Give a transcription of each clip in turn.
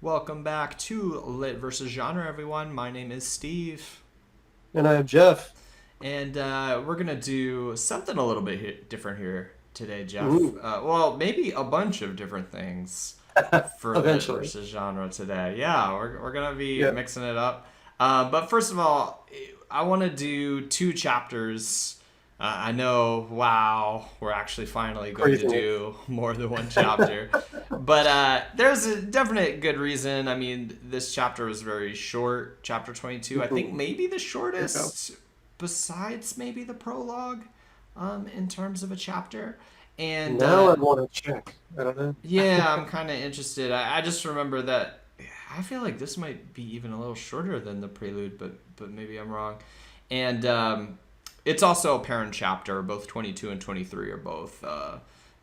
Welcome back to Lit versus Genre, everyone. My name is Steve, And I am Jeff. and we're gonna do something a little bit different here today, Jeff. Ooh. Well, maybe a bunch of different things for Lit Eventually. versus Genre today. Yeah, we're gonna be Yeah. mixing it up. But first of all, I want to do two chapters. I know, wow, we're actually finally going to Craziness. do more than one chapter. But there's a definite good reason. I mean, this chapter was very short, chapter 22. I think Mhm. maybe the There you go. shortest, besides maybe the prologue, in terms of a chapter. And Now I want to check. I don't know. yeah, I'm kind of interested. I just remember that I feel like this might be even a little shorter than the prelude, but maybe I'm wrong. And it's also a Perrin chapter. Both 22 and 23 are both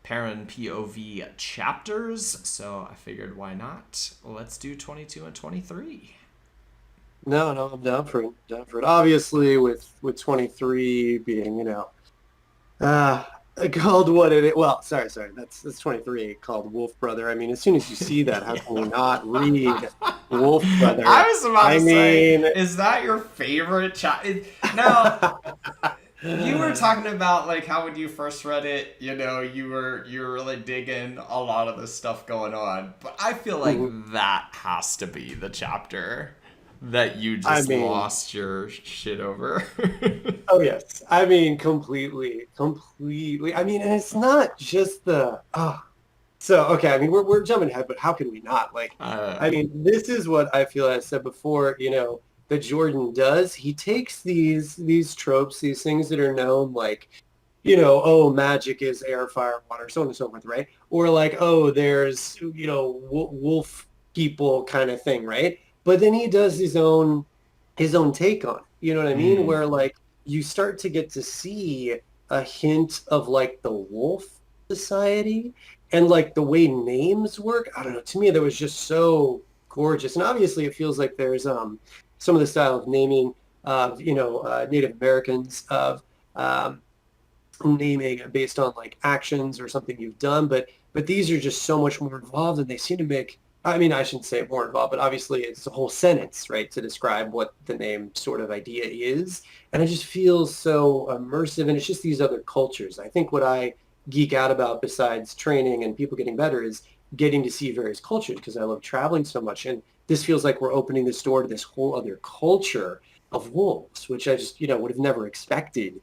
Perrin POV chapters. So I figured, why not? Let's do 22 and 23. No, I'm down for it. Down for it. Obviously, with 23 being, uh, called what it is. Well, sorry. That's 23 called Wolf Brother. I mean, as soon as you see that, how can you Yeah. not read Wolf I Brother? was about I to say, mean, is that your favorite chapter? Now, you were talking about like how when you first read it, you were really digging a lot of the stuff going on. But I feel like Mhm. that has to be the chapter that you I just mean, lost your shit over. Oh yes. I mean, completely. I mean, and it's not just the so okay, I mean we're jumping ahead, but how can we not? Like, uh, I mean, this is what I feel I said before, that Jordan does. He takes these tropes, these things that are known like, oh, magic is air, fire, water, so on and so forth, right? Or like, oh, there's, wolf people kind of thing, right? But then he does his own take on it. You know what I mean? mm, Where like you start to get to see a hint of like the wolf society and like the way names work. I don't know. To me, that was just so gorgeous. And obviously it feels like there's some of the style of naming of, Native Americans of um naming based on like actions or something you've done, but these are just so much more involved and they seem to make, I mean, I shouldn't say more involved, but obviously it's a whole sentence, right, to describe what the name sort of idea is. And it just feels so immersive and it's just these other cultures. I think what I geek out about besides training and people getting better is getting to see various cultures because I love traveling so much. And this feels like we're opening this door to this whole other culture of wolves, which I just, would have never expected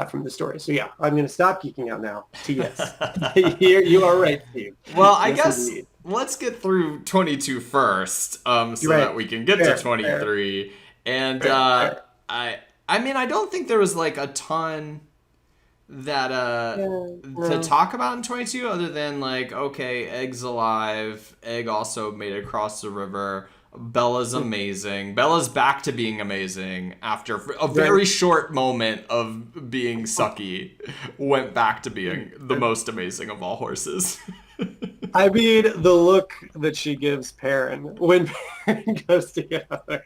from the story. So yeah, I'm going to stop geeking out now to yes. You are right, Steve. well, I Yes, guess indeed. let's get through 22 first, You're so right. that we can get to Fair, fair, 23. And fair. I, I mean, I don't think there was like a ton that Yeah, to no. talk about in 22 other than like, okay, Egg's alive. Egg also made it across the river. Bella's amazing. Bella's back to being amazing after a Right. very short moment of being sucky. Went back to being the most amazing of all horses. I mean, the look that she gives Perrin when Perrin goes together.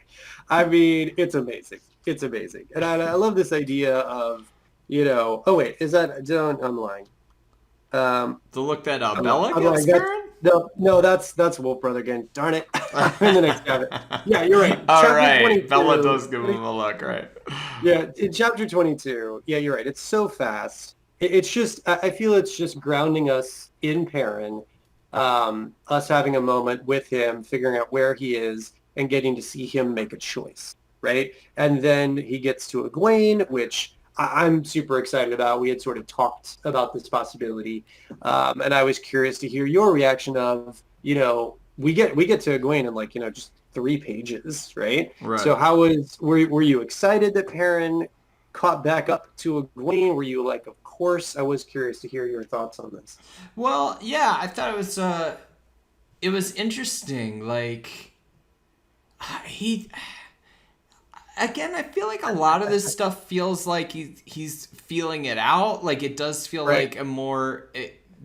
I mean, it's amazing. It's amazing. And I love this idea of, oh wait, is that, don't, I'm lying. Um, The look that I'm like, Bella I'm gives like, that's Perrin? no, that's Wolf Brother again. Darn it. I'm in the next chapter. Yeah, you're right. All Chapter right, Bella 22. does give him a look, right? Yeah, in chapter 22. Yeah, you're right. It's so fast. It's just, I feel it's just grounding us in Perrin, us having a moment with him, figuring out where he is and getting to see him make a choice, right? And then he gets to Egwene, which I'm super excited about. We had sort of talked about this possibility, and I was curious to hear your reaction of, we get to Egwene in like, just 3 pages, right? Right. So were you excited that Perrin caught back up to Egwene? Were you like, of course? I was curious to hear your thoughts on this. Well, yeah, I thought it was interesting. Like he again, I feel like a lot of this stuff feels like he's feeling it out. Like it does feel Right. like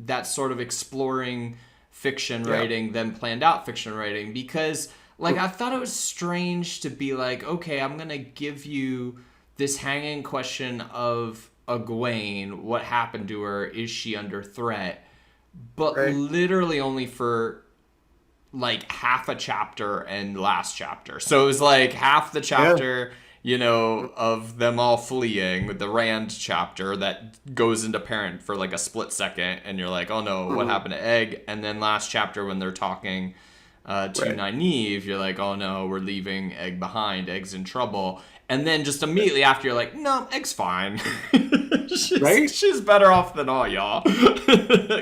that sort of exploring fiction Yeah. writing than planned out fiction writing because like I thought it was strange to be like, okay, I'm gonna give you this hanging question of Egwene, what happened to her? Is she under threat? But Right. literally only for like half a chapter and last chapter. So it was like half the chapter, of them all fleeing with the Rand chapter that goes into Perrin for like a split second, and you're like, oh no, what happened to Egg? And then last chapter when they're talking to Nynaeve, you're like, oh no, we're leaving Egg behind. Egg's in trouble. And then just immediately after, you're like, no, Egg's fine. She's better off than all y'all.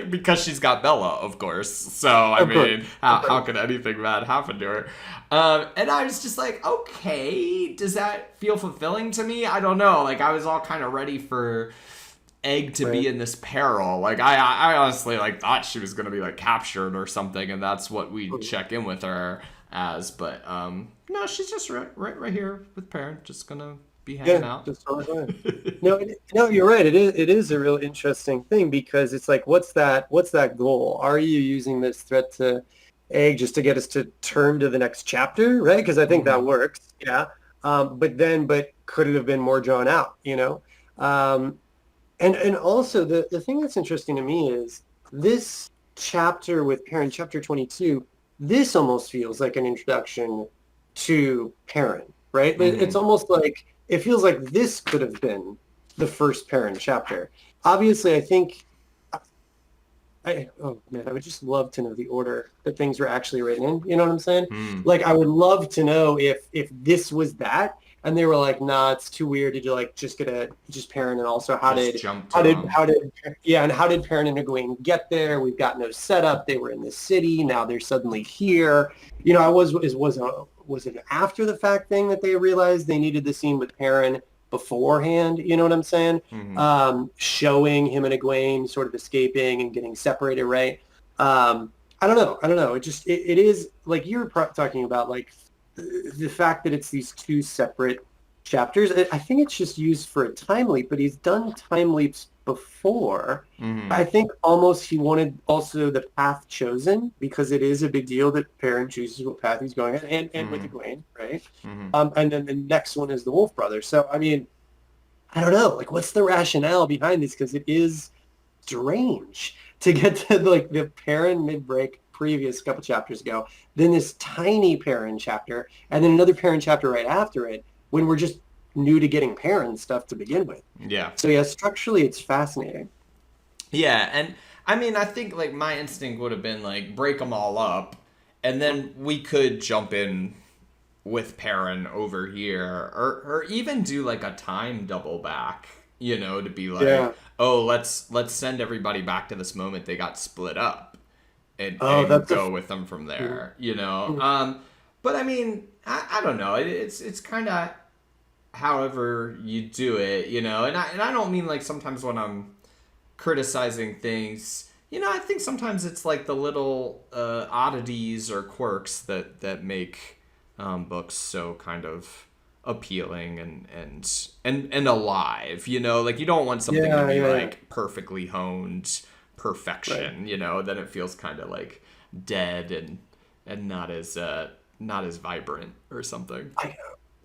Because she's got Bella, of course. So, I mean, how could anything bad happen to her? And I was just like, okay, does that feel fulfilling to me? I don't know. Like, I was all kind of ready for Egg to be in this peril. Like, I honestly, like, thought she was going to be, like, captured or something, and that's what we'd check in with her as. But, no, she's just right here with Perrin, just going to be hanging out. Just no, you're right. It is a real interesting thing, because it's like, what's that goal? Are you using this threat to Egg just to get us to turn to the next chapter, right? Because I think that works, yeah. But could it have been more drawn out, And also the thing that's interesting to me is this chapter with Perrin, chapter 22. This almost feels like an introduction to Perrin, right? It's almost like, it feels like this could have been the first Perrin chapter. Obviously, I think, I would just love to know the order that things were actually written in. You know what I'm saying? Like, I would love to know if this was that, and they were like, nah, it's too weird to like just get just Perrin, and also how did Perrin and Egwene get there? We've got no setup. They were in this city, now they're suddenly here. Was it an after the fact thing that they realized they needed the scene with Perrin beforehand? You know what I'm saying? Showing him and Egwene sort of escaping and getting separated, right? I don't know. It is like you were talking about, like the fact that it's these two separate chapters. I think it's just used for a time leap, but he's done time leaps before. I think almost he wanted also the path chosen, because it is a big deal that Perrin chooses what path he's going on, and with Egwene, right? And then the next one is the Wolf Brothers. So, I mean, I don't know, like, what's the rationale behind this? Because it is strange to get to like the Perrin mid-break previous couple chapters ago, then this tiny Perrin chapter, and then another Perrin chapter right after it, when we're just new to getting Perrin stuff to begin with. Yeah. So yeah, structurally it's fascinating. Yeah, and I mean, I think like my instinct would have been like break them all up, and then we could jump in with Perrin over here, or even do like a time double back, to be like, oh, let's send everybody back to this moment they got split up, and go with them from there, But I mean, I don't know. It's kind of however you do it, and I don't mean like sometimes when I'm criticizing things, I think sometimes it's like the little oddities or quirks that make books so kind of appealing and alive, like you don't want something to be like perfectly honed perfection, then it feels kind of like dead and not as vibrant or something.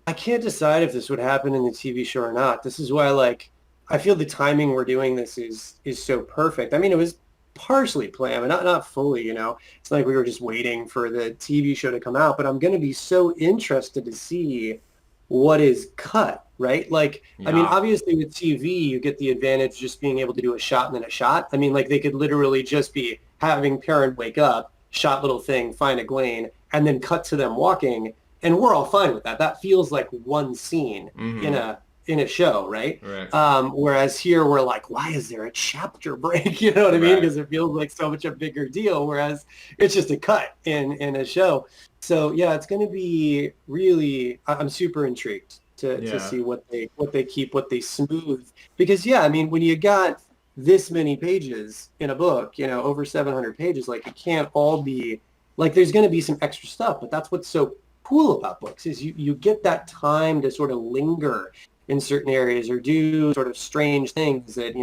I can't decide if this would happen in the TV show or not. This is why, like, I feel the timing we're doing this is so perfect. I mean, it was partially planned, but not fully, It's like we were just waiting for the TV show to come out. But I'm going to be so interested to see what is cut, right? Like, yeah. I mean, obviously with TV, you get the advantage just being able to do a shot and then a shot. I mean, like, they could literally just be having Perrin wake up, shot little thing, find Egwene, and then cut to them walking. And we're all fine with that. That feels like one scene in a show, right? Whereas here we're like, why is there a chapter break? You know what I mean? Because it feels like so much a bigger deal. Whereas it's just a cut in a show. So yeah, it's going to be really. I'm super intrigued to see what they keep, what they smooth. Because I mean, when you got this many pages in a book, over 700 pages, like it can't all be like. There's going to be some extra stuff, but that's what's so cool about books is you get that time to sort of linger in certain areas or do sort of strange things that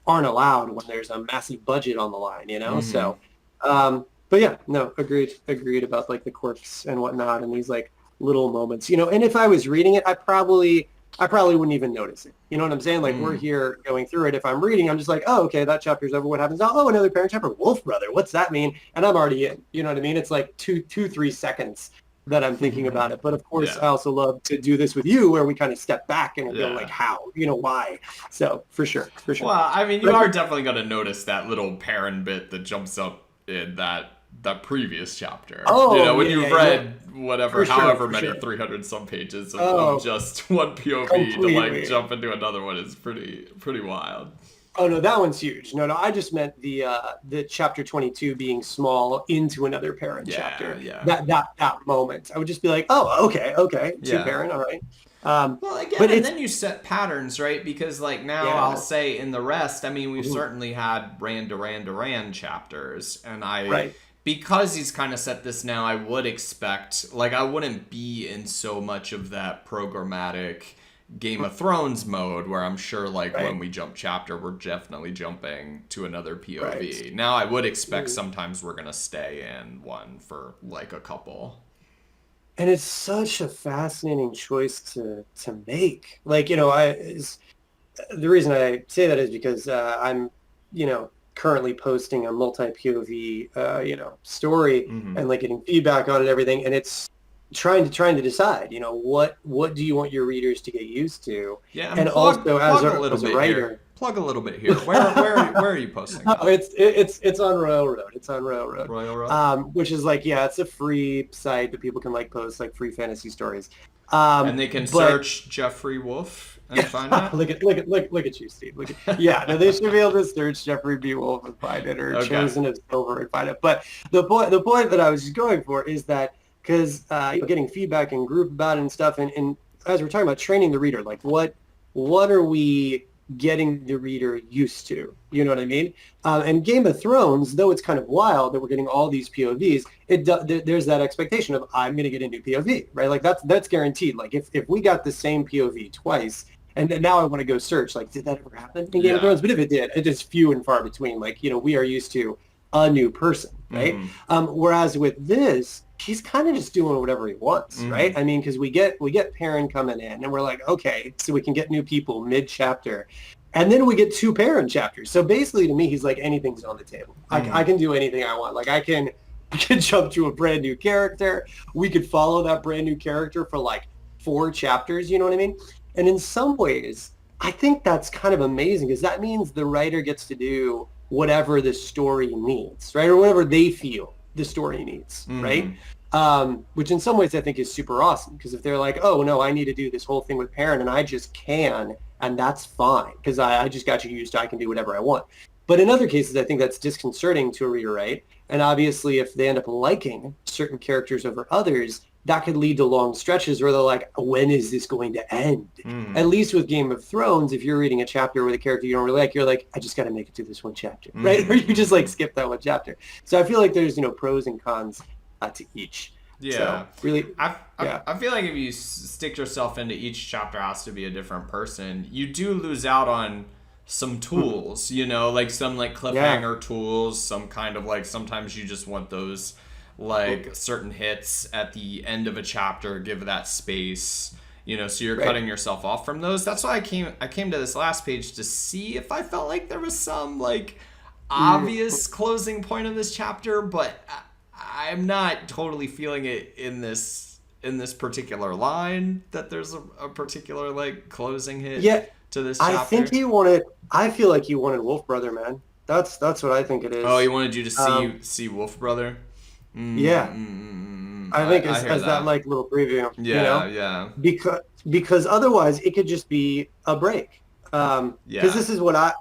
aren't allowed when there's a massive budget on the line, so but yeah, no, agreed about like the quirks and whatnot and these like little moments, and if I was reading it, I probably I probably wouldn't even notice it. You know what I'm saying? Like we're here going through it. If I'm reading, I'm just like, oh, okay, that chapter's over. What happens now? Oh, another Perrin chapter. Wolf brother. What's that mean? And I'm already in. You know what I mean? It's like 3 seconds that I'm thinking about it. But of course, I also love to do this with you, where we kind of step back and go like, how? You know, why? So for sure. Well, I mean, you are definitely going to notice that little Perrin bit that jumps up in that previous chapter. Oh, you know, when you've read whatever, however many, sure. 300 some pages of just one POV completely. to like jump into another one is pretty wild. Oh no, that one's huge. No, I just meant the chapter 22 being small into another Perrin chapter. Yeah. That moment, I would just be like, oh, okay, two Perrin, all right. Well, again, and then you set patterns, right? Because like now I'll say in the rest, I mean, we've certainly had Rand chapters, and because he's kind of set this now, I would expect, like, I wouldn't be in so much of that programmatic Game of Thrones mode where I'm sure, like, when we jump chapter, we're definitely jumping to another POV. Now, I would expect sometimes we're going to stay in one for, like, a couple. And it's such a fascinating choice to make. Like, you know, the reason I say that is because I'm, you know, currently posting a multi-POV, you know, story and like getting feedback on it and everything. And it's trying to decide, you know, what do you want your readers to get used to? Yeah, and also as a writer. Here. Plug a little bit here. Where are you posting? Oh, it's on Royal Road. It's on Royal Road. Royal Road. Which is like, it's a free site that people can like post like free fantasy stories. And they can search Jeffrey Wolf and find it. Look at you, Steve. No, they should be able to search Jeffrey B. Wolf and find it, or Chosen of Silver and find it. But the point that I was just going for is that because getting feedback in group about it and stuff, and as we're talking about training the reader, like what are we getting the reader used to? You know what I mean? And Game of Thrones, though it's kind of wild that we're getting all these POVs, there's that expectation of I'm going to get a new POV, right? Like that's guaranteed. Like if we got the same POV twice, and now I want to go search, like, did that ever happen in Game of Thrones? But if it did, it is few and far between. Like, you know, we are used to a new person, right? Whereas with this, he's kind of just doing whatever he wants, right? I mean, because we get Perrin coming in, and we're like, okay, so we can get new people mid-chapter. And then we get 2 Perrin chapters. So basically, to me, he's like, anything's on the table. I can do anything I want. Like, I can jump to a brand new character. We could follow that brand new character for like 4 chapters, you know what I mean? And in some ways, I think that's kind of amazing, because that means the writer gets to do whatever the story needs, right? Or whatever they feel the story needs, right? Which in some ways I think is super awesome, because if they're like, oh, no, I need to do this whole thing with Perrin, and I just can, and that's fine, because I just got you used to I can do whatever I want. But in other cases, I think that's disconcerting to a reader, right? And obviously, if they end up liking certain characters over others, that could lead to long stretches where they're like, when is this going to end? At least with Game of Thrones, if you're reading a chapter with a character you don't really like, you're like, I just got to make it through this one chapter, right? Or you just like skip that one chapter. So I feel like there's, you know, pros and cons to each. Yeah. So, really, I feel like if you stick yourself into each chapter has to be a different person, you do lose out on some tools, you know, like some like cliffhanger tools, some kind of like, sometimes you just want those like certain hits at the end of a chapter, give that space, you know, so you're cutting yourself off from those. That's why I came to this last page to see if I felt like there was some like obvious closing point of this chapter, but I'm not totally feeling it in this particular line that there's a particular like closing hit to this chapter. I feel like he wanted Wolf Brother, man. That's what I think it is. Oh, he wanted you to see Wolf Brother? I think as that like little preview. Because otherwise it could just be a break. Because this is what not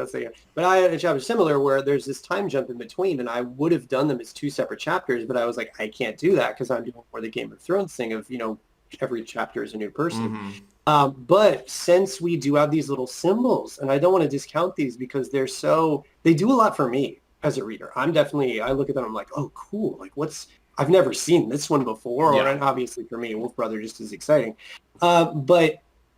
saying it, but I had a chapter similar where there's this time jump in between, and I would have done them as 2 separate chapters, but I was like, I can't do that because I'm doing more the Game of Thrones thing of, you know, every chapter is a new person. But since we do have these little symbols, and I don't want to discount these because they do a lot for me as a reader. I look at them, I'm like, oh, cool. Like I've never seen this one before. And obviously for me, Wolf Brother just is exciting. But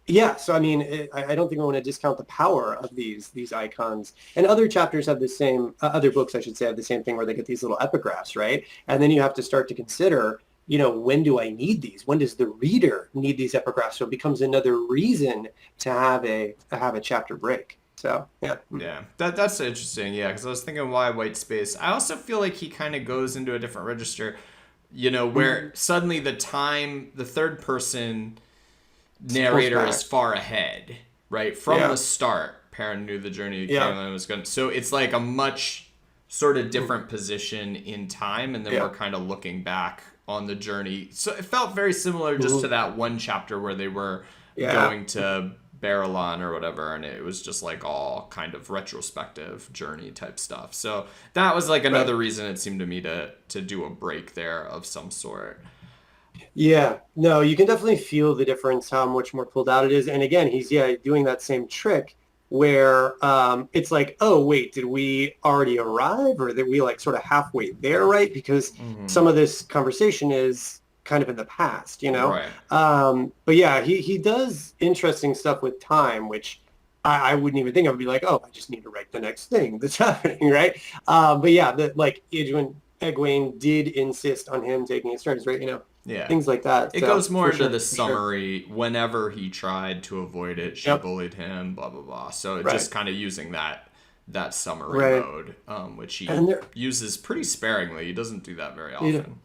yeah, so I mean, I don't think I want to discount the power of these icons. And other chapters have the same, other books, I should say, have the same thing where they get these little epigraphs, right? And then you have to start to consider, when do I need these? When does the reader need these epigraphs? So it becomes another reason to have a chapter break. So yeah. Yeah, that's interesting. Yeah, because I was thinking why white space. I also feel like he kind of goes into a different register, where suddenly the third person narrator is far ahead, right? From the start, Perrin knew the journey of Caroline was going. So it's like a much sort of different position in time, and then we're kind of looking back on the journey. So it felt very similar just to that one chapter where they were going to Barrelon or whatever, and it was just like all kind of retrospective journey type stuff. So that was like another reason it seemed to me to do a break there of some sort. Yeah, no, you can definitely feel the difference, how much more pulled out it is. And again, he's doing that same trick where it's like, oh wait, did we already arrive, or did we like sort of halfway there, right? Because some of this conversation is kind of in the past, Right. But yeah, he does interesting stuff with time, which I wouldn't even think. I would be like, oh, I just need to write the next thing that's happening, right? But yeah, like Egwene did insist on him taking his turns, right? Yeah. Things like that. It goes more into the summary. Whenever he tried to avoid it, she bullied him, blah, blah, blah. So just kind of using that summary mode, which he uses pretty sparingly. He doesn't do that very often.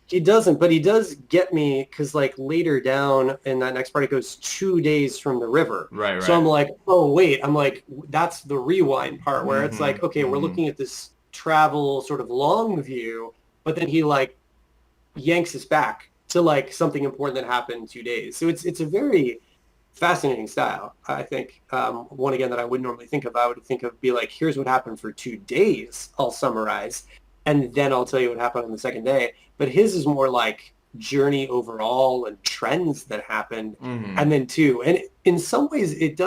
He doesn't, but he does get me because like later down in that next part, it goes 2 days from the river. Right. So I'm like, oh, wait. I'm like, that's the rewind part where it's like, okay, we're looking at this travel sort of long view, but then he like yanks us back to like something important that happened in 2 days. So it's a very fascinating style. I think one again that I wouldn't normally think of. I would think of be like, here's what happened for 2 days. I'll summarize, and then I'll tell you what happened on the second day. But his is more like journey overall and trends that happened, and then two. And in some ways, it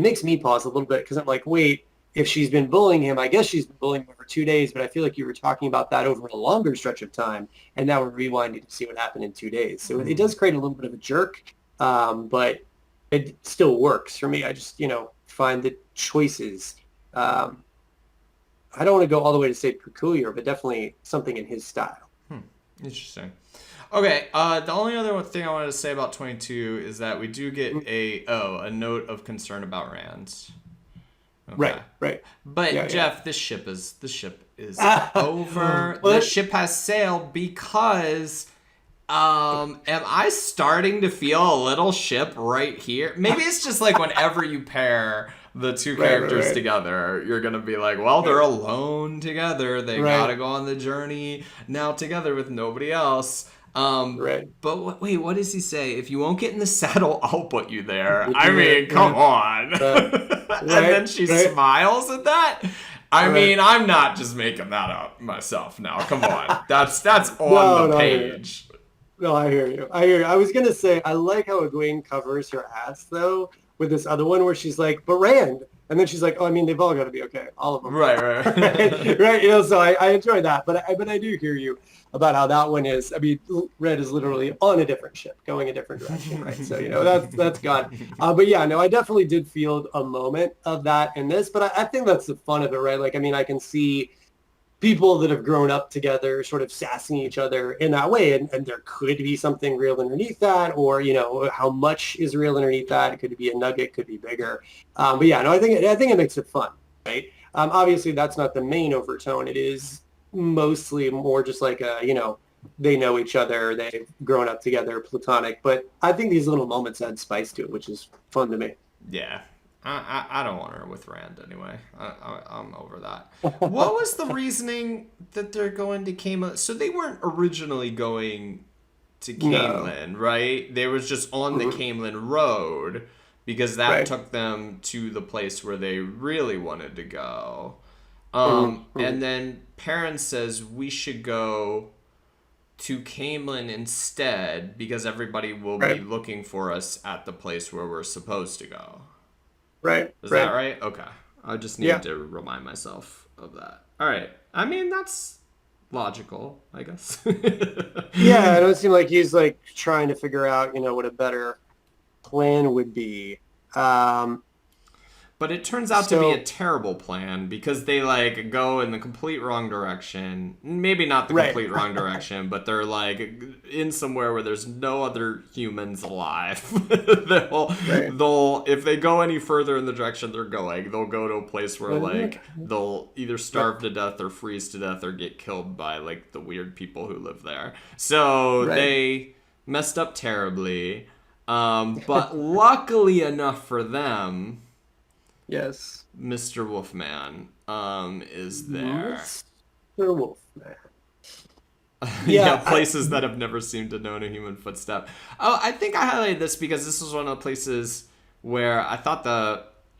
makes me pause a little bit because I'm like, wait. If she's been bullying him, I guess she's been bullying him over 2 days, but I feel like you were talking about that over a longer stretch of time, and now we're rewinding to see what happened in 2 days. So it does create a little bit of a jerk, but it still works for me. I just, find the choices. I don't want to go all the way to say peculiar, but definitely something in his style. Interesting. Okay, the only other thing I wanted to say about 22 is that we do get a note of concern about Rand. Okay. Right. But Jeff, this ship is over. The ship has sailed because am I starting to feel a little ship right here? Maybe it's just like whenever you pair the two characters together, you're gonna be like, well, they're alone together. They gotta go on the journey now together with nobody else. But wait, what does he say? If you won't get in the saddle, I'll put you there. I mean, come on. And then she smiles at that. I mean, I'm not just making that up myself now. Come on. That's on the page. No, I hear you. I was going to say, I like how Egwene covers her ass, though, with this other one where she's like, but Rand. And then she's like, oh, I mean, they've all got to be okay. All of them. Right. Right. So I enjoy that. But I do hear you about how that one is. I mean, Red is literally on a different ship, going a different direction, right? So, that's gone. But yeah, no, I definitely did feel a moment of that in this. But I think that's the fun of it, right? Like, I mean, I can see people that have grown up together sort of sassing each other in that way. And there could be something real underneath that, or, how much is real underneath that. It could be a nugget, could be bigger. But yeah, no, I think it makes it fun, right? Obviously, that's not the main overtone. It is mostly more just like, they know each other, they've grown up together, platonic. But I think these little moments add spice to it, which is fun to me. Yeah. I don't want her with Rand anyway. I'm over that. What was the reasoning that they're going to Camelin? So they weren't originally going to Camelin, right? They was just on the Camelin road because that took them to the place where they really wanted to go. And then Perrin says we should go to Camelin instead because everybody will be looking for us at the place where we're supposed to go. Is that right? Okay. I just need to remind myself of that. All right. I mean, that's logical, I guess. Yeah, it don't seem like he's like trying to figure out, what a better plan would be. But it turns out to be a terrible plan because they like go in the complete wrong direction. Maybe not the complete wrong direction, but they're like in somewhere where there's no other humans alive. they'll if they go any further in the direction they're going, they'll go to a place where like they'll either starve to death or freeze to death or get killed by like the weird people who live there. So they messed up terribly. But luckily enough for them, yes, Mr. Wolfman is there. Mr. Wolfman. Places that have never seemed to know a human footstep. Oh, I think I highlighted this because this was one of the places where I thought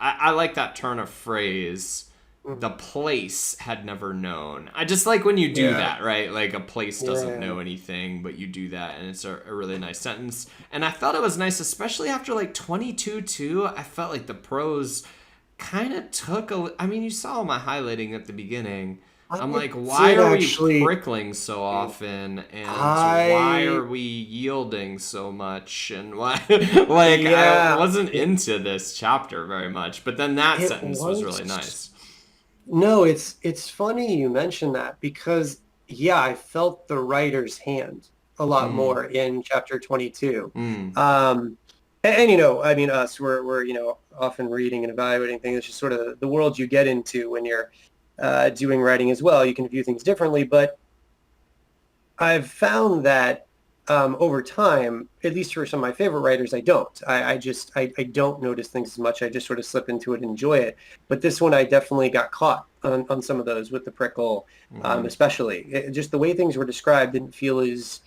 I like that turn of phrase. The place had never known. I just like when you do that, right? Like a place doesn't know anything, but you do that, and it's a really nice sentence. And I felt it was nice, especially after like 22-2. I felt like the prose kind of took I mean, you saw my highlighting at the beginning. I'm like, why are we prickling so often, and why are we yielding so much, and why? I wasn't into this chapter very much, but then that sentence was really nice. No, it's funny you mention that because I felt the writer's hand a lot more in chapter 22. And you know, I mean, we're you know often reading and evaluating things. It's just sort of the world you get into when you're doing writing as well. You can view things differently, but I've found that over time, at least for some of my favorite writers, I don't. I don't notice things as much. I just sort of slip into it and enjoy it. But this one, I definitely got caught on some of those with the prickle, especially. Just the way things were described didn't feel as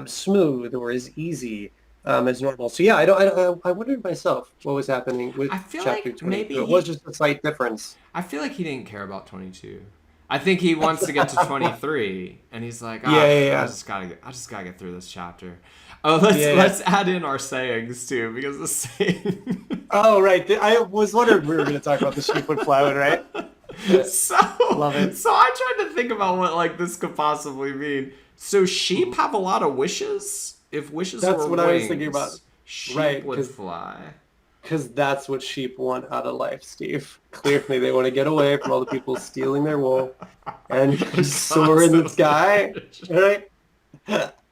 smooth or as easy as normal. So yeah, I wondered myself what was happening with chapter 22. Maybe it was just a slight difference. I feel like he didn't care about 22. I think he wants to get to 23, and he's like, I just gotta get through this chapter. Oh, let's add in our sayings too, because the saying. Oh right, I was wondering we were going to talk about the sheep would fly one, right? So love it. So I tried to think about what like this could possibly mean. So sheep have a lot of wishes. If wishes were wings, I was thinking about. Sheep would fly. Because that's what sheep want out of life, Steve. Clearly, they want to get away from all the people stealing their wool and soar in the sky, right?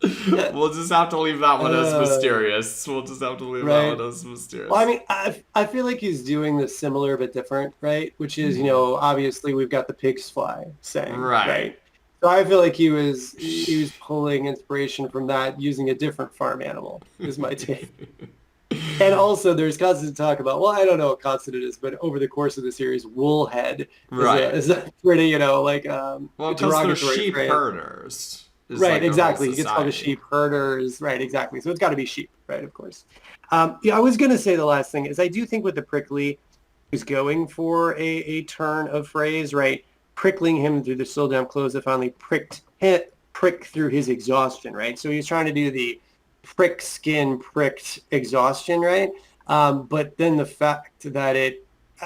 We'll just have to leave that one as mysterious. That one as mysterious. Well, I mean, I feel like he's doing this similar but different, right? Which is, you know, obviously we've got the pigs fly saying, right? So I feel like he was pulling inspiration from that using a different farm animal, is my take. And also, there's constant talk about, well, I don't know what constant it is, but over the course of the series, woolhead is a pretty, you know, like, well, because they're sheep herders. Right, exactly. He gets called the sheep herders. Right, exactly. So it's got to be sheep, right, of course. I was going to say the last thing is I do think with the prickly, he's going for a turn of phrase, right? Prickling him through the still down clothes that finally prick through his exhaustion, right? So he's trying to do the pricked exhaustion, right? But then the fact that I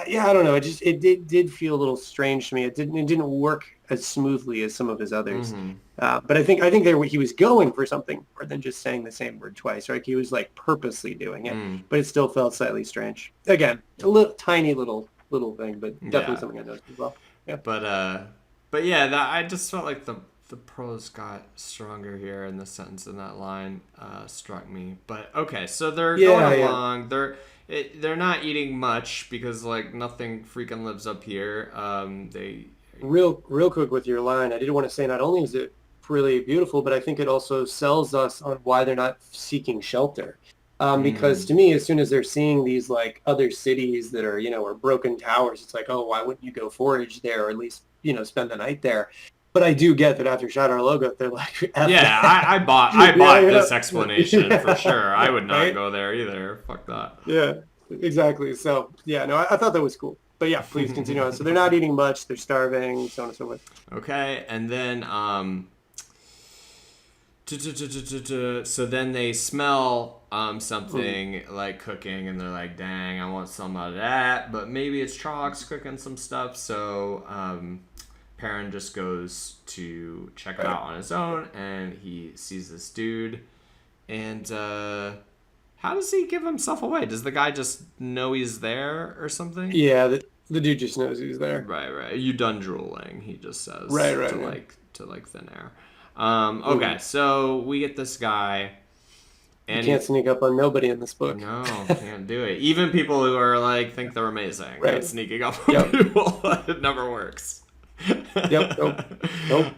don't know, it did feel a little strange to me. It didn't work as smoothly as some of his others. But I think he was going for something more than just saying the same word twice, right? He was like purposely doing it, but it still felt slightly strange. Again, a tiny little thing, but definitely something I noticed as well. Yeah. But yeah, I just felt like the prose got stronger here, and the sentence in that line struck me. But okay, so they're going along. They're not eating much because like nothing freaking lives up here. They real quick with your line. I did want to say not only is it really beautiful, but I think it also sells us on why they're not seeking shelter. Because to me, as soon as they're seeing these like other cities that are, you know, or broken towers, it's like, oh, why wouldn't you go forage there or at least, you know, spend the night there? But I do get that after Shadow Logo, they're like, I bought this explanation for sure. I would not go there either. Fuck that. Yeah, exactly. So yeah, no, I thought that was cool. But yeah, please continue on. So they're not eating much, they're starving, so on and so forth. Okay, and then so then they smell something like cooking, and they're like, dang, I want some of that, but maybe it's Chalk's cooking some stuff. So Perrin just goes to check it out on his own, and he sees this dude, and How does he give himself away? Does the guy just know he's there or something? Yeah, the dude just knows he's there. Right. You done drooling? He just says Right. to thin air. Okay, so we get this guy, You and can't sneak up on nobody in this book. no, can't do it. Even people who are like think they're amazing, Right. not sneaking up on people, it never works. Yep. Nope.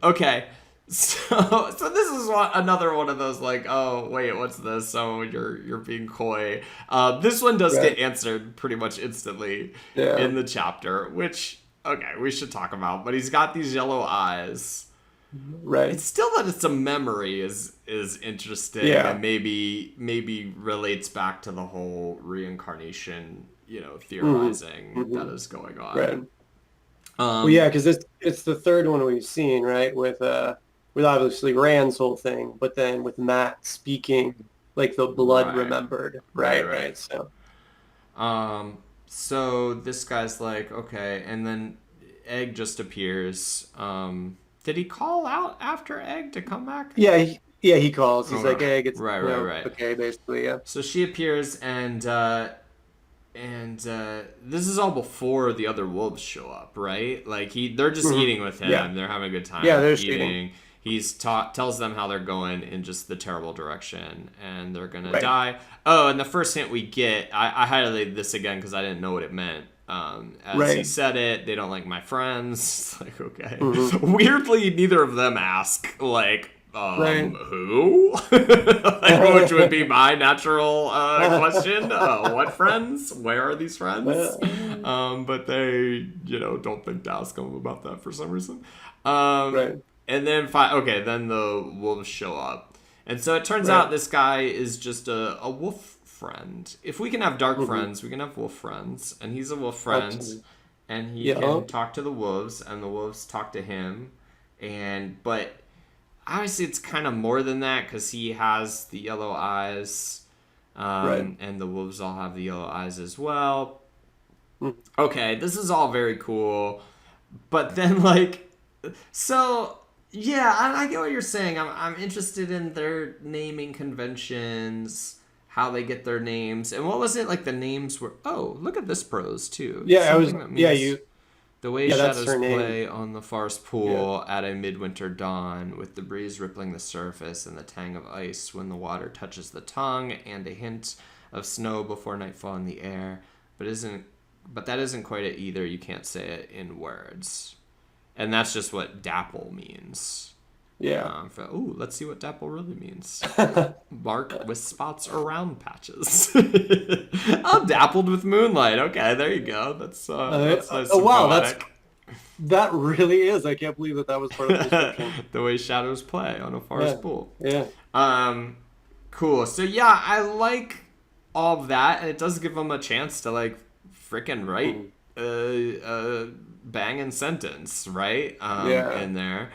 Okay. So this is another one of those like, oh wait, what's this? Oh, you're being coy. This one does get answered pretty much instantly in the chapter, which okay, we should talk about. But he's got these yellow eyes. Right. It's still that it's a memory is interesting and maybe relates back to the whole reincarnation, theorizing that is going on. Right. Well, yeah, because it's the third one we've seen, right? With obviously Rand's whole thing, but then with Matt speaking like the blood remembered, right. So this guy's like, okay, and then Egg just appears. Did he call out after Egg to come back? Yeah, he calls. He's like, Egg, it's right. okay, basically, yeah. So she appears, and this is all before the other wolves show up, right? Like they're just eating with him. Yeah. They're having a good time. Yeah, they're eating. He's tells them how they're going in just the terrible direction, and they're gonna die. Oh, and the first hint we get, I highlighted this again because I didn't know what it meant. As he said it, they don't like my friends. It's like, okay. Weirdly, neither of them ask, like, who? Like, which would be my natural question. What friends? Where are these friends? But they, don't think to ask them about that for some reason. And then, then the wolves show up. And so it turns out this guy is just a wolf friend. If we can have dark friends, we can have wolf friends. And he's a wolf friend. Absolutely. And he can talk to the wolves, and the wolves talk to him. But obviously it's kind of more than that, because he has the yellow eyes. And the wolves all have the yellow eyes as well. Okay, this is all very cool. But then, so... Yeah, I get what you're saying. I'm interested in their naming conventions, how they get their names, and what was it like? The names were look at this prose too. Yeah, the way shadows play on the forest pool at a midwinter dawn, with the breeze rippling the surface and the tang of ice when the water touches the tongue, and a hint of snow before nightfall in the air. But that isn't quite it either. You can't say it in words. And that's just what dapple means. Yeah. Let's see what dapple really means. Mark with spots or round patches. I'm dappled with moonlight. Okay, there you go. That's nice. Oh, wow, that really is. I can't believe that was part of the description. The way shadows play on a forest pool. Yeah. Cool. So yeah, I like all of that, and it does give them a chance to freaking write banging sentence, right? In there.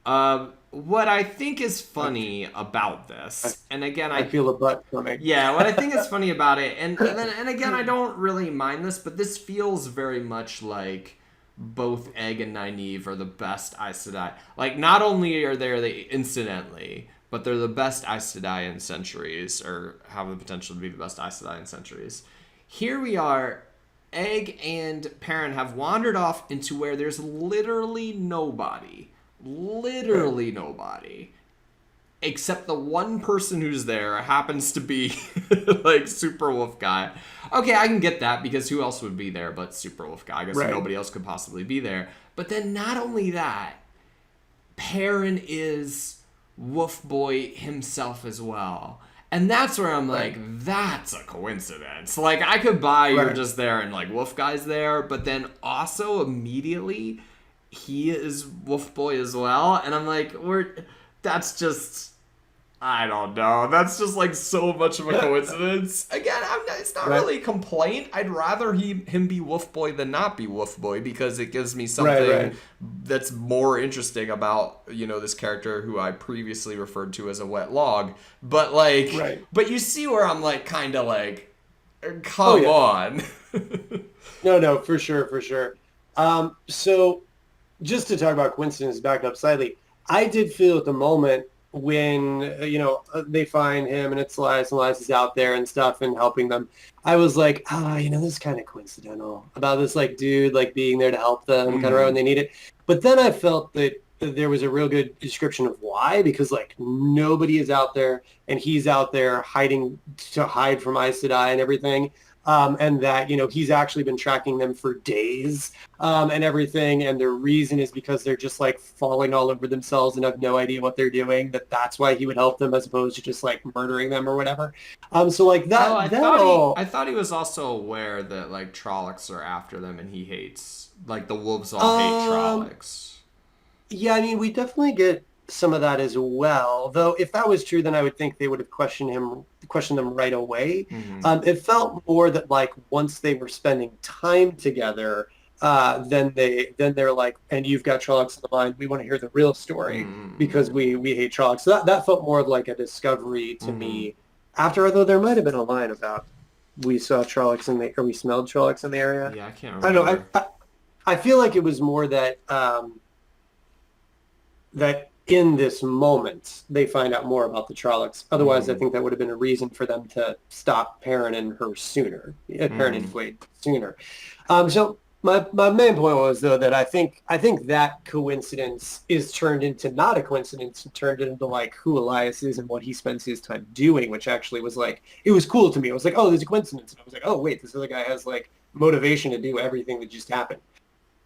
What I think is funny about this, and again, I feel a butt coming. Yeah, what I think is funny about it, and again, I don't really mind this, but this feels very much like both Egg and Nynaeve are the best Aes Sedai. Like, not only are they incidentally, but they're the best Aes Sedai in centuries, or have the potential to be the best Aes Sedai in centuries. Here we are. Egg and Perrin have wandered off into where there's literally nobody, except the one person who's there happens to be Super Wolf Guy. Okay, I can get that, because who else would be there but Super Wolf Guy? I guess nobody else could possibly be there. But then not only that, Perrin is Wolf Boy himself as well. And that's where I'm like, that's a coincidence. Like, I could buy you're just there and Wolf Guy's there, but then also immediately he is Wolf Boy as well. And I'm like, that's just, I don't know. That's just so much of a coincidence. Again, it's not really a complaint. I'd rather him be Wolf Boy than not be Wolf Boy, because it gives me something that's more interesting about, this character who I previously referred to as a wet log. But but you see where I'm kind of come on. No, for sure. So just to talk about coincidence, back up slightly, I did feel at the moment when they find him and it's Elias and Elias is out there and stuff and helping them, I was like, this is kind of coincidental about this like dude like being there to help them kind of right when they need it. But then I felt that there was a real good description of why, because like nobody is out there and he's out there hiding to hide from Aes Sedai and everything. And that, he's actually been tracking them for days and everything. And the reason is because they're just like falling all over themselves and have no idea what they're doing. That's why he would help them as opposed to just like murdering them or whatever. So like that, Oh, I thought he was also aware that like Trollocs are after them and he hates, like, the wolves all hate Trollocs. Yeah, I mean, we definitely get some of that as well. Though, if that was true, then I would think they would have questioned them right away. It felt more that like once they were spending time together, then they're like, and you've got Trollocs in the mind. We want to hear the real story because we hate Trollocs. So that felt more of like a discovery to me. After, although there might have been a line about we saw Trollocs or we smelled Trollocs in the area. Yeah, I can't I don't remember. know. I feel like it was more that. That in this moment they find out more about the Trollocs. Otherwise, I think that would have been a reason for them to stop Perrin and her sooner. Perrin and Wade sooner. So my main point was though that I think that coincidence is turned into not a coincidence and turned into like who Elias is and what he spends his time doing, which actually was like it was cool to me. I was like, oh, there's a coincidence, and I was like, oh wait, this other guy has like motivation to do everything that just happened.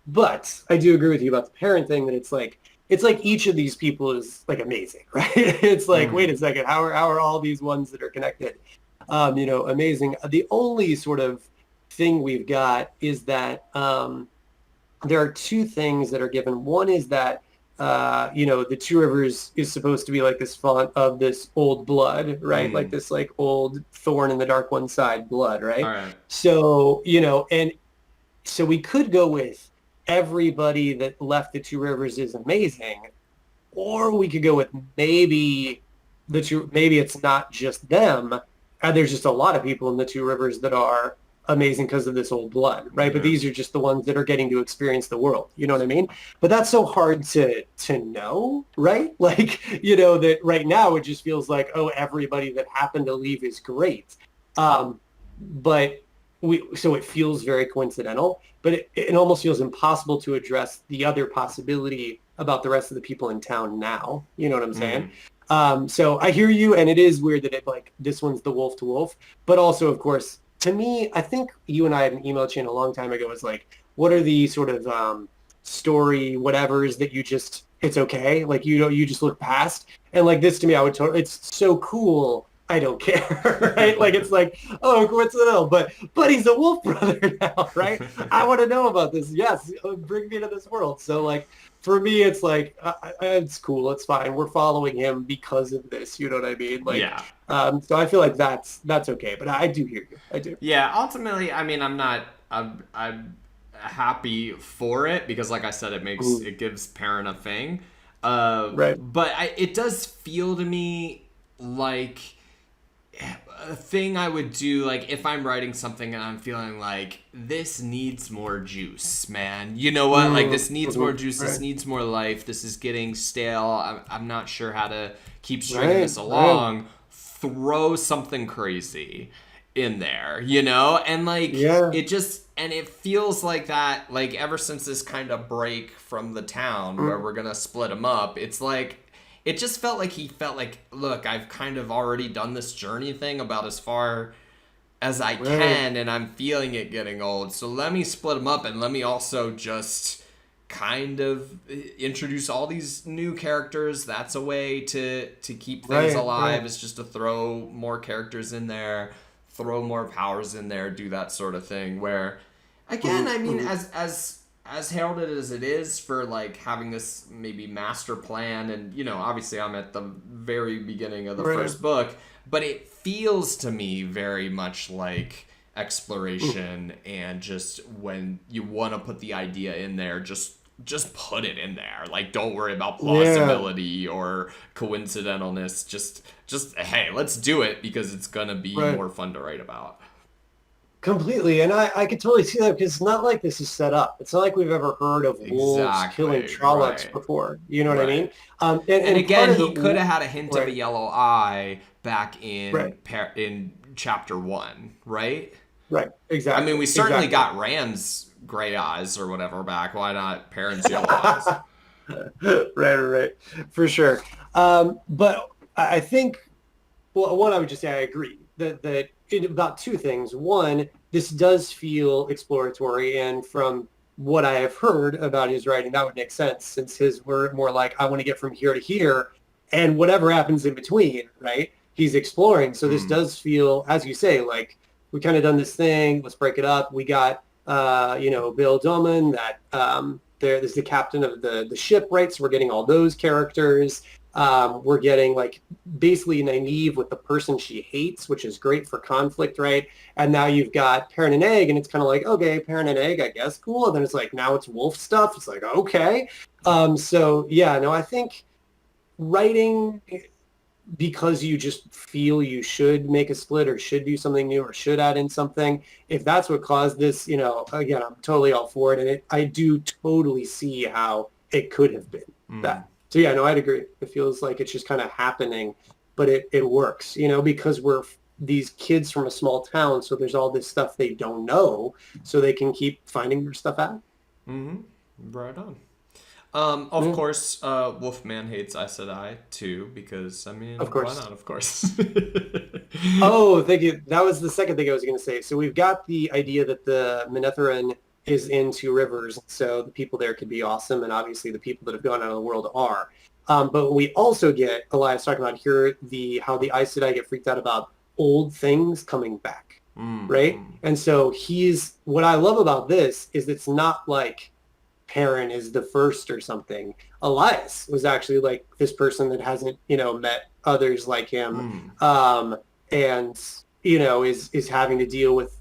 But I do agree with you about the Perrin thing that it's like each of these people is like amazing, right? It's like, wait a second, how are all these ones that are connected, amazing? The only sort of thing we've got is that there are two things that are given. One is that, the Two Rivers is supposed to be like this font of this old blood, right? Like this like old thorn in the dark one side blood, right? All right. So, and so we could go with everybody that left the Two Rivers is amazing, or we could go with maybe it's not just them. There's just a lot of people in the Two Rivers that are amazing because of this old blood, right? But these are just the ones that are getting to experience the world. You know what I mean? But that's so hard to know, right? Like, that right now it just feels like, oh, everybody that happened to leave is great. But so it feels very coincidental, but it almost feels impossible to address the other possibility about the rest of the people in town now. You know what I'm saying? So I hear you, and it is weird that it like this one's the wolf to wolf, but also of course to me, I think you and I had an email chain a long time ago. Was like, what are the sort of story whatevers that it's okay, like you just look past, and like this to me, I would totally. It's so cool. I don't care, right? Like it's like, oh, coincidental, but he's a wolf brother now, right? I want to know about this. Yes, bring me to this world. So like, for me, it's like, it's cool, it's fine. We're following him because of this. You know what I mean? Like, Yeah. So I feel like that's okay. But I do hear you. I do. Yeah, ultimately, I mean, I'm happy for it because, like I said, it gives Perrin a thing. Right. But it does feel to me like a thing I would do, like if I'm writing something and I'm feeling like this needs more juice, man. You know what? Like this needs more juice. This needs more life. This is getting stale. I'm not sure how to keep stringing this along. Throw something crazy in there, and like it feels like that, like ever since this kind of break from the town where we're gonna split them up, it's like it just felt like he felt like, look, I've kind of already done this journey thing about as far as I can, and I'm feeling it getting old, so let me split them up and let me also just kind of introduce all these new characters. That's a way to keep things alive. It's just to throw more characters in there, throw more powers in there, do that sort of thing, where again, I mean, as heralded as it is for like having this maybe master plan, and obviously I'm at the very beginning of the first book, but it feels to me very much like exploration and just when you want to put the idea in there, just put it in there. Like, don't worry about plausibility or coincidentalness. Just hey, let's do it because it's gonna be more fun to write about. Completely, and I could totally see that because it's not like this is set up. It's not like we've ever heard of wolves killing Exactly. Trollocs Right. before. You know what I Right. mean? And And and part again, of he could it, have had a hint of a right, yellow eye back right, in chapter 1, right? right, I mean, exactly, we certainly exactly. got Rand's gray eyes or whatever back. Why not Perrin's yellow eyes? Right, right, right, for sure. But I think, well, one, I would just say I agree that about two things. One, this does feel exploratory, and from what I have heard about his writing, that would make sense since his were more like I want to get from here to here, and whatever happens in between, right? He's exploring. So this Mm, does feel, as you say, like we kind of done this thing. Let's break it up. We got, Bill Doman, that there's the captain of the ship, right? So we're getting all those characters. We're getting like basically Nynaeve with the person she hates, which is great for conflict, right? And now you've got Perrin and Egg, and it's kind of like, okay, Perrin and Egg, I guess, cool. And then it's like now it's wolf stuff. It's like, okay. So yeah, no, I think writing because you just feel you should make a split or should do something new or should add in something. If that's what caused this, again, I'm totally all for it. And I do totally see how it could have been mm, that. So yeah, no, I'd agree. It feels like it's just kind of happening, but it works, because we're these kids from a small town. So there's all this stuff they don't know. So they can keep finding their stuff out. mm-hmm. Right on. Of Yeah, course, Wolfman hates Aes Sedai too, because I of mean, why course. not? Of course. Oh, thank you. That was the second thing I was going to say. So we've got the idea that the Manetheren is in Two Rivers, so the people there could be awesome, and obviously the people that have gone out of the world are. But we also get Elias talking about here how the Aes Sedai get freaked out about old things coming back, Mm, right? mm, And so what I love about this is it's not like Perrin is the first or something. Elias was actually like this person that hasn't, met others like him. mm. Um, and is having to deal with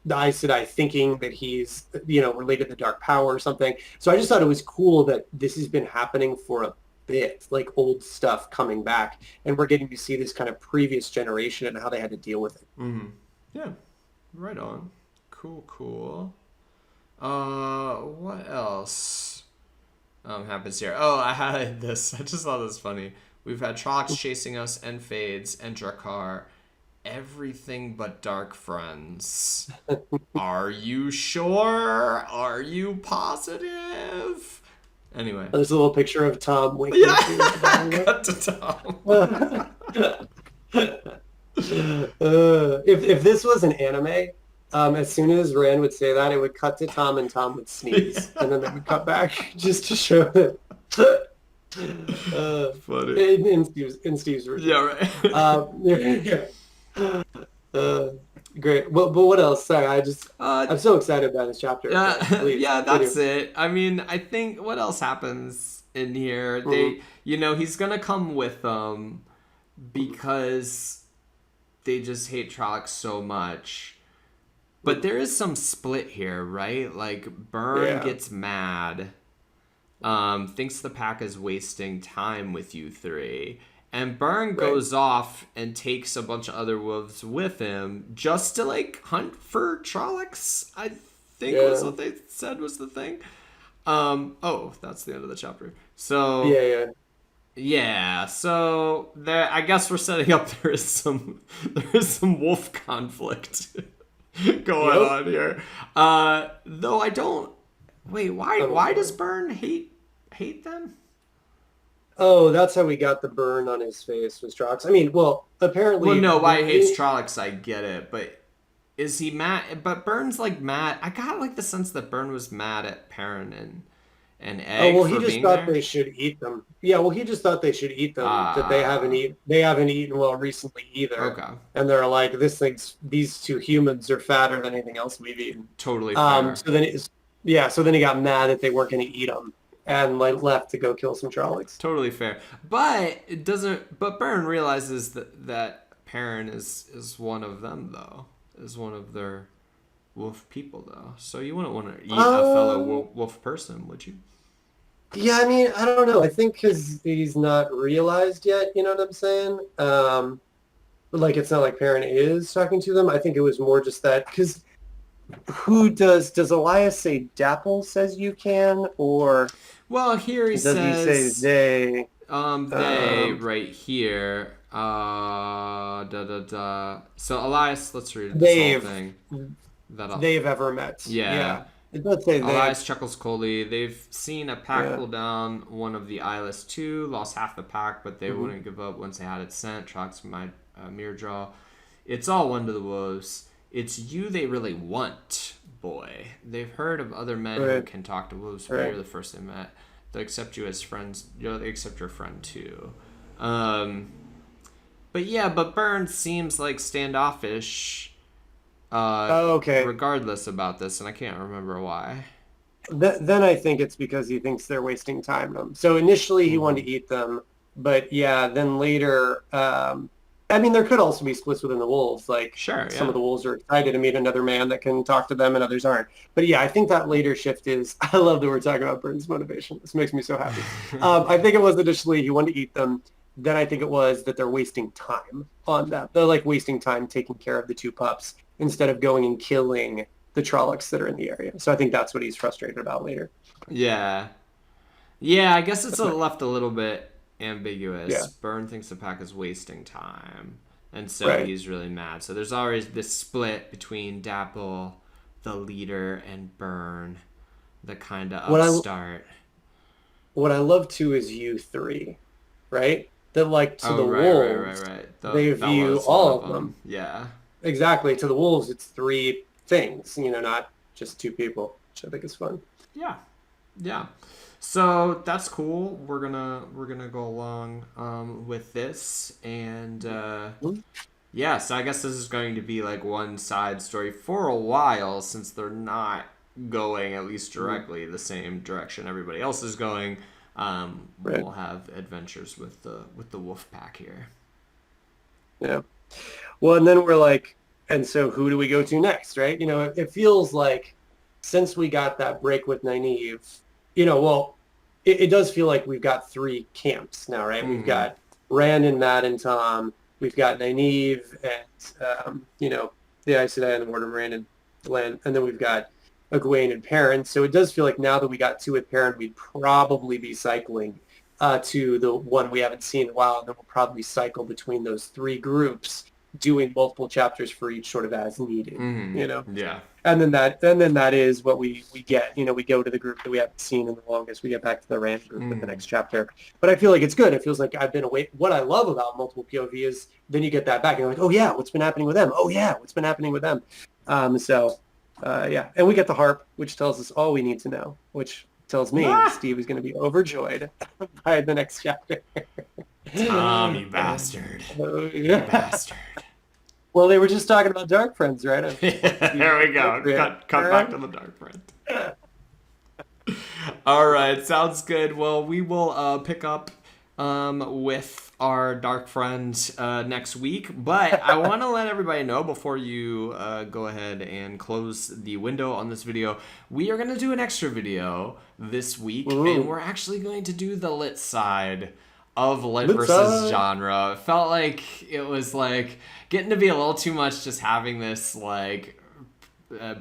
the Aes Sedai thinking that he's related to Dark Power or something. So I just thought it was cool that this has been happening for a bit, like old stuff coming back, and we're getting to see this kind of previous generation and how they had to deal with it. Mm. Yeah, right on. Cool, cool. What else happens here? Oh, I had this. I just thought this funny. We've had Trox chasing us, and Fades, and Drakkar. Everything but dark friends. Are you sure? Are you positive? Anyway. There's a little picture of Tom winking Yeah, to the bottom cut to Tom. there. If this was an anime, as soon as Rand would say that, it would cut to Tom and Tom would sneeze, and then they would cut back just to show that. Funny. In Steve's version. Yeah, right. Yeah. Uh, great. But what else? Sorry, uh, I'm so excited about this chapter. So yeah, please yeah, continue. that's it. I mean, I think what else happens in here? Mhm. He's gonna come with them because they just hate Trollocs so much. But there is some split here, right? Like Byrne Yeah. gets mad, thinks the pack is wasting time with you three. And Byrne Right. goes off and takes a bunch of other wolves with him just to like hunt for Trollocs, I think was Yeah. what they said was the thing. Oh, that's the end of the chapter. So Yeah. Yeah. so there I guess we're setting up there is some wolf conflict going Yep. on here. Though I don't wait, why does Byrne hate them? Oh, that's how we got the burn on his face was Drox. I mean, well, Well, apparently, no, why he hates Trollocs, I get it, but is he mad? But Byrne's like mad. I got like the sense that Byrne was mad at Perrin and oh Egg well, he for just being thought there. they should eat them. Yeah, well, he just thought they should eat them. That Ah, they haven't eaten well recently either. okay, And they're like, these two humans are fatter than anything else we've eaten. totally fair. So then so then he got mad that they weren't going to eat them and like left to go kill some Trollocs. Totally fair. But it doesn't. But Byrne realizes that Perrin is one of them though. Is one of their wolf people though. So you wouldn't want to eat a fellow Um, wolf person, would you? yeah, I mean, I don't know. I think because he's not realized yet, you know what I'm saying? Like it's not like Perrin is talking to them. I think it was more just that because who does Elias say Dapple says you can, or Well, here he does he say says, they? they Um, right here. Da da da. So Elias, let's read this whole they've thing. That'll, they've ever met. yeah. Yeah, it does say they. Elias chuckles coldly. They've seen a pack Yeah. pull down one of the eyeless two, lost half the pack, but they Hmm. wouldn't give up once they had it sent. Tracks my mirror draw. It's all one to the wolves. It's you they really want, boy. They've heard of other men who Right. can talk to wolves, but Right. you're the first they met. They'll accept you as friends. They accept your friend too. Um, but yeah, but Burns seems like standoffish. Oh, okay. Regardless about this, and I can't remember why. Then I think it's because he thinks they're wasting time on them. So initially he Mm-hmm. wanted to eat them, but yeah, then later, I mean, there could also be splits within the wolves. Like Sure, some of yeah. the wolves are excited to meet another man that can talk to them, and others aren't. But yeah, I think that later shift is. I love that we're talking about Burns' motivation. This makes me so happy. I think it was initially he wanted to eat them. Then I think it was that they're wasting time on that. They're like wasting time taking care of the two pups instead of going and killing the Trollocs that are in the area. So I think that's what he's frustrated about later. Yeah. Yeah, I guess it's left a little bit ambiguous. Yeah, Byrne thinks the pack is wasting time, and so right. he's really mad. So there's always this split between Dapple, the leader, and Byrne, the kind of What I upstart. what I love too is you three, right? That like to Oh, the right, right, right, wolves, right. they That view was one all of of them. them. Yeah. Exactly. To the wolves, it's three things, not just two people, which I think is fun. Yeah. Yeah. So that's cool. We're gonna go along with this, and yeah. So I guess this is going to be like one side story for a while, since they're not going at least directly the same direction everybody else is going. Right. We'll have adventures with the wolf pack here. Yeah. Well, and then we're like, and so who do we go to next, right? It feels like since we got that break with Nynaeve, well, it does feel like we've got three camps now, right? We've Mm-hmm. got Rand and Matt and Tom. We've got Nynaeve and, the Aes Sedai and the Mortimer Rand and Glenn. And then we've got Egwene and Perrin. So it does feel like now that we got two with Perrin, we'd probably be cycling to the one we haven't seen in a while. And then we'll probably cycle between those three groups doing multiple chapters for each sort of as needed, Mm-hmm. Yeah. and then that is what we get. We go to the group that we haven't seen in the longest. We get back to the Rand group with the Mm-hmm. next chapter. But I feel like it's good. It feels like I've been away. What I love about multiple POV is then you get that back and you're like, oh yeah, what's been happening with them? Oh yeah, what's been happening with them? Yeah. And we get the harp, which tells us all we need to know, which tells me that Ah! Steve is going to be overjoyed by the next chapter. Tom, you bastard. You Yeah. bastard. Well, they were just talking about Dark Friends, right? There we go. Cut back to the dark print. All right, sounds good. Well, we will pick up with our dark friend next week, but I want to let everybody know before you go ahead and close the window on this video, we are going to do an extra video this week, and we're actually going to do the lit side of lit Lit versus side. genre. It felt like it was like getting to be a little too much just having this like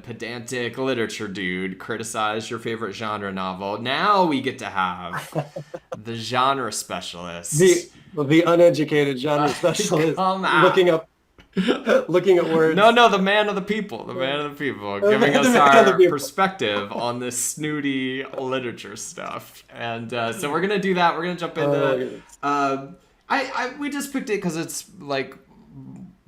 pedantic literature dude criticize your favorite genre novel. Now we get to have the genre specialist The uneducated genre specialist come out. looking at words. No, the man of the people, giving The us man of the our people. perspective on this snooty literature stuff. And so we're gonna do that. We're gonna jump into. We just picked it because it's like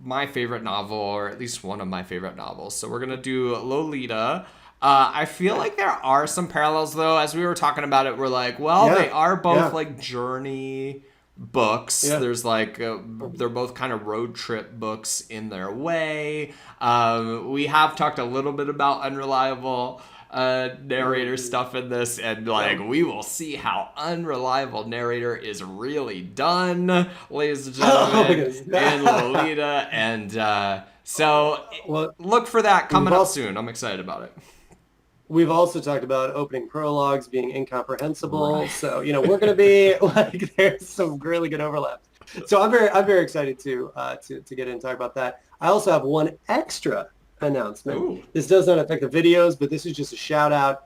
my favorite novel, or at least one of my favorite novels. So we're gonna do Lolita. I feel like there are some parallels though. As we were talking about it, we're like, well, Yeah. they are both Yeah. like journey books. Yeah. There's like they're both kind of road trip books in their way. We have talked a little bit about unreliable narrator stuff in this, and like we will see how unreliable narrator is really done, ladies and gentlemen, in Lolita. And so Well, look for that coming up also- soon. I'm excited about it. We've also talked about opening prologues being incomprehensible. Right. So, we're going to be like, there's some really good overlap. So I'm very excited to get in and talk about that. I also have one extra announcement. Ooh. This does not affect the videos, but this is just a shout out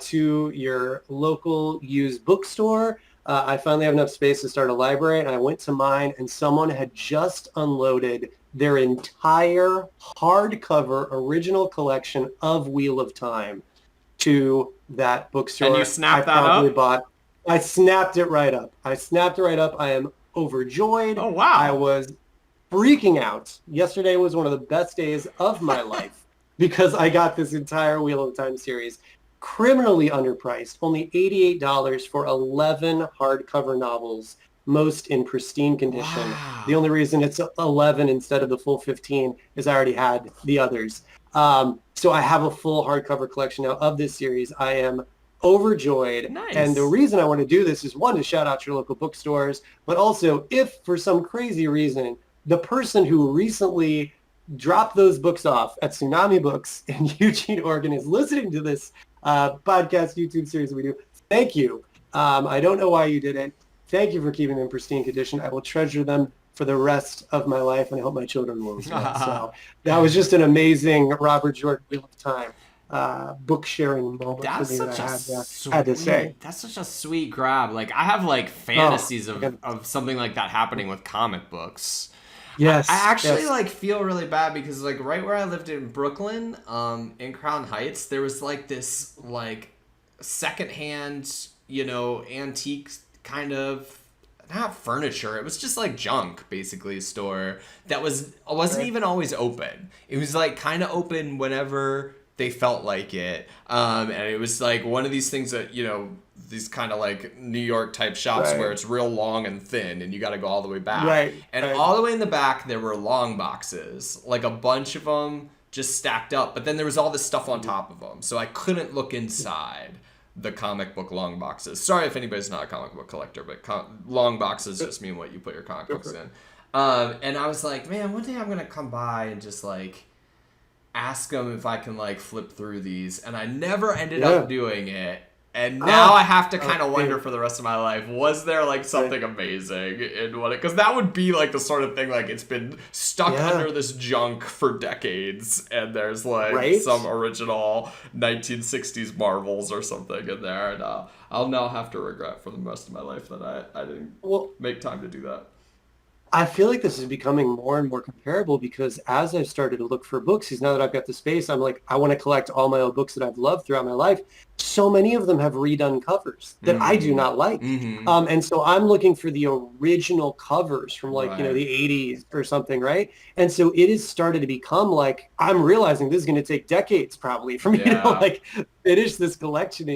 to your local used bookstore. I finally have enough space to start a library, and I went to mine, and someone had just unloaded their entire hardcover original collection of Wheel of Time to that And you bookstore. I snapped that promptly up? bought. I snapped it right up. I snapped it right up. I am overjoyed. Oh, I wow. was freaking out. Yesterday was one of the best days of my life because I got this entire Wheel of Time series criminally underpriced, only $88 for 11 hardcover novels, most in pristine condition. The Wow. only reason it's 11 instead of the full 15 is I already had the others. So I have a full hardcover collection now of this series. I am overjoyed. And the Nice. reason I want to do this is one, to shout out your local bookstores, but also if for some crazy reason, the person who recently dropped those books off at Tsunami Books in Eugene, Oregon is listening to this podcast YouTube series we do. Thank you. I don't know why you did it. Thank you for keeping them in pristine condition. I will treasure them for the rest of my life, and I hope my children will as well. So that was just an amazing Robert Jordan Wheel of Time book sharing moment for That's me that such I a had to say. sweet. That's such a sweet grab. Like I have like Oh, fantasies my of something like that happening with comic books. I yes, actually yes, like feel really bad because like right where I lived in Brooklyn, in Crown Heights, there was like this like secondhand, antique kind of not furniture. It was just like junk, basically, store that wasn't right, even always open. It was like kind of open whenever they felt like it. And it was like one of these things that, these kind of like New York type shops where right, it's real long and thin and you got to go all the way back. right, And right. all the way in the back, there were long boxes, like a bunch of them just stacked up. But then there was all this stuff on top of them. So I couldn't look inside the comic book long boxes. Sorry if anybody's not a comic book collector, but long boxes just mean what you put your comic books in. And I was like, man, one day I'm going to come by and just like ask them if I can like flip through these. And I never ended Yeah. up doing it. And now I have to kind of Okay. wonder for the rest of my life, was there like something amazing in what it, because that would be like the sort of thing like it's been stuck Yeah. under this junk for decades and there's like Right? some original 1960s Marvels or something in there. And I'll now have to regret for the rest of my life that I didn't Well, make time to do that. I feel like this is becoming more and more comparable because as I've started to look for books, because now that I've got the space, I'm like, I want to collect all my old books that I've loved throughout my life. So many of them have redone covers that I do not like. Mm-hmm. And so I'm looking for the original covers from like, Right. the 80s or something, right? And so it has started to become like, I'm realizing this is going to take decades probably for me to Yeah. like finish this collection.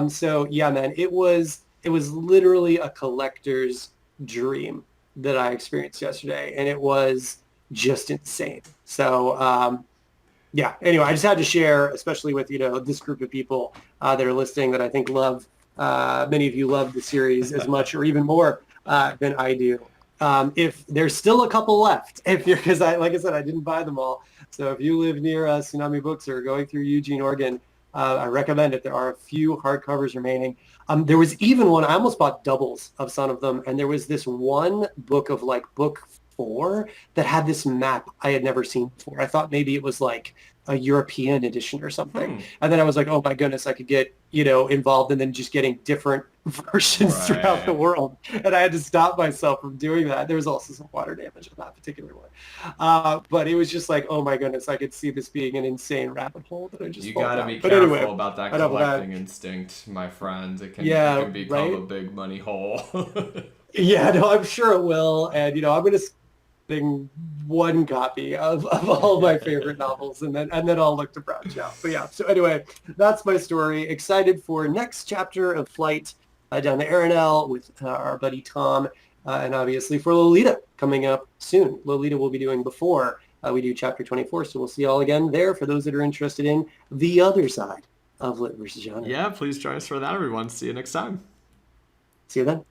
So yeah, man, it was literally a collector's dream that I experienced yesterday, and it was just insane. So yeah, anyway, I just had to share, especially with this group of people that are listening that I think love, many of you love the series as much or even more than I do. If there's still a couple left, because like I said, I didn't buy them all. So if you live near Tsunami Books or going through Eugene, Oregon, I recommend it. There are a few hardcovers remaining. There was even one, I almost bought doubles of some of them, and there was this one book of like book 4 that had this map I had never seen before. I thought maybe it was like a European edition or something. And then I was like, oh my goodness, I could get, involved in then just getting different versions throughout the Right. world. And I had to stop myself from doing that. There was also some water damage on that particular one. But it was just like, oh my goodness, I could see this being an insane rabbit hole that I just You fall gotta down. be But anyway, careful about that enough of that. collecting instinct, my friend. It Yeah, can become a right? big money hole. Yeah, no, I'm sure it will. And, I'm going to sing one copy of all my favorite novels and then I'll look to branch out. But yeah, so anyway, that's my story. Excited for next chapter of Flight down to Arenal with our buddy Tom. And obviously for Lolita coming up soon. Lolita will be doing before we do chapter 24. So we'll see you all again there for those that are interested in the other side of Lit versus Genre. Yeah, please join us for that, everyone. See you next time. See you then.